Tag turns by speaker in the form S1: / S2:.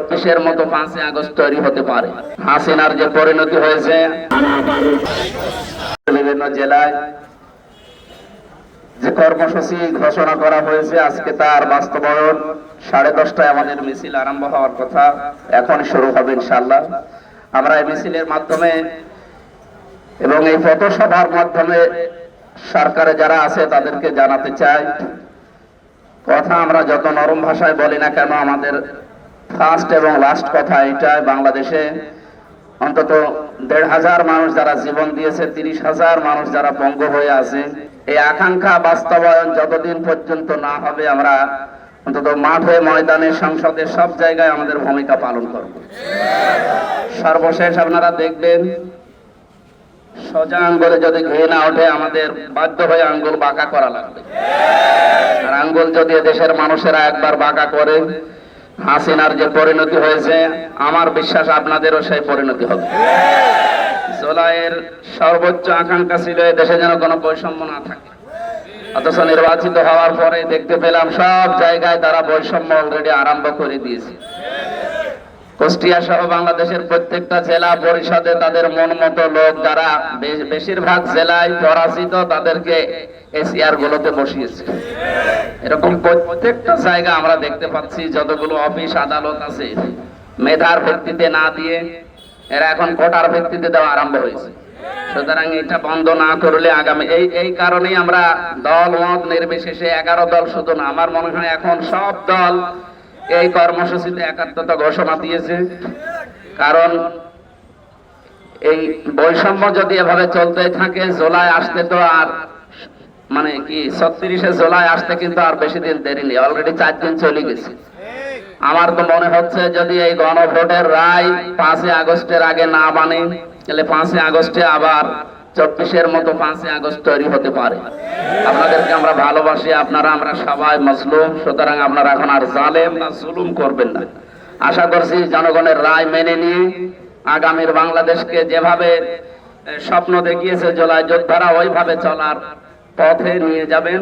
S1: চব্বিশের মতো 5ই আগস্ট তৈরি হতে পারে। হাসিনার যে পরিণতি হয়েছে বিভিন্ন জেলায়, যে কর্মসূচি ঘোষণা করা হয়েছে আজকে তার বাস্তবায়ন 10:30টায় আমাদের মিছিল আরম্ভ হওয়ার কথা, এখন শুরু হবে ইনশাআল্লাহ। আমরা এই মিছিলের মাধ্যমে এবং এই পথসভার মাধ্যমে সরকারে যারা আছে তাদেরকে জানাতে চাই, কথা আমরা যত নরম ভাষায় বলি না কেন, আমাদের ফার্স্ট এবং লাস্ট কথা এটাই, বাংলাদেশে অন্তত 1,500 মানুষ যারা জীবন দিয়েছে, 30,000 মানুষ যারা পঙ্গু হয়ে আছে, এই আকাঙ্ক্ষা বাস্তবায়ন যতদিন পর্যন্ত না হবে আমরা অন্তত মাঠে ময়দানে সংসদে সব জায়গায় আমাদের ভূমিকা পালন করব। সর্বশেষ আপনারা দেখবেন সোজা আঙ্গুলে যদি ঘি না ওঠে আমাদের বাধ্য হয়ে আঙ্গুল বাঁকা করা লাগবে। আর আঙ্গুল যদি দেশের মানুষেরা একবার বাঁকা করে, হাসিনার যে পরিণতি হয়েছে আমার বিশ্বাস আপনাদেরও সেই পরিণতি হবে। জুলাইয়ের সর্বোচ্চ আকাঙ্ক্ষা ছিল দেশে যেন কোনো বৈষম্য না থাকে, অথচ নির্বাচিত হওয়ার পরে দেখতে পেলাম সব জায়গায় তারা বৈষম্য অলরেডি আরম্ভ করে দিয়েছে। কুষ্টিয়া সহ বাংলাদেশের প্রত্যেকটা জেলা পরিষদে তাদের মন মতো লোক যারা বেশিরভাগ জেলায় পরাজিত তাদেরকে এসিআর গুলোতে বসিয়েছে। এরকম প্রত্যেকটা জায়গা আমরা দেখতে পাচ্ছি। যতগুলো অফিস আদালত আছে মেধার ভিত্তিতে না দিয়ে এরা এখন কোটার ভিত্তিতে দেওয়া আরম্ভ হয়েছে। সুতরাং এটা বন্ধ না করলে আগামী এই কারণেই আমরা দল মত নির্বিশেষে 11 দল শুধু না, আমার মনে হয় এখন সব দল এই কর্মসূচিতে একাত্মতা ঘোষণা দিয়েছে। কারণ এই বৈষম্য যদি এভাবে চলতে থাকে, জুলাই আসতে তো আর মানে কি 36শে জুলাই আসতে কিন্তু আর বেশি দিন দেরি নেই, অলরেডি 4 দিন চলে গেছে। আমার তো মনে হচ্ছে যদি এই গণভোটের রায় 5ই আগস্টের আগে না মানে, তাহলে 5ই আগস্টে আবার 24-এর মতো 5ই আগস্ট তৈরি হতে পারে। আপনাদেরকে আমরা ভালোবাসি, আপনারা আমরা সবাই মজলুম, সুতরাং আপনারা এখন আর জালেম না জুলুম করবেন না। আশা করছি জনগণের রায় মেনে নিয়ে আগামীর বাংলাদেশকে যেভাবে স্বপ্ন দেখিয়েছে জুলাই যোদ্ধারা ওইভাবে চলার পথে নিয়ে যাবেন।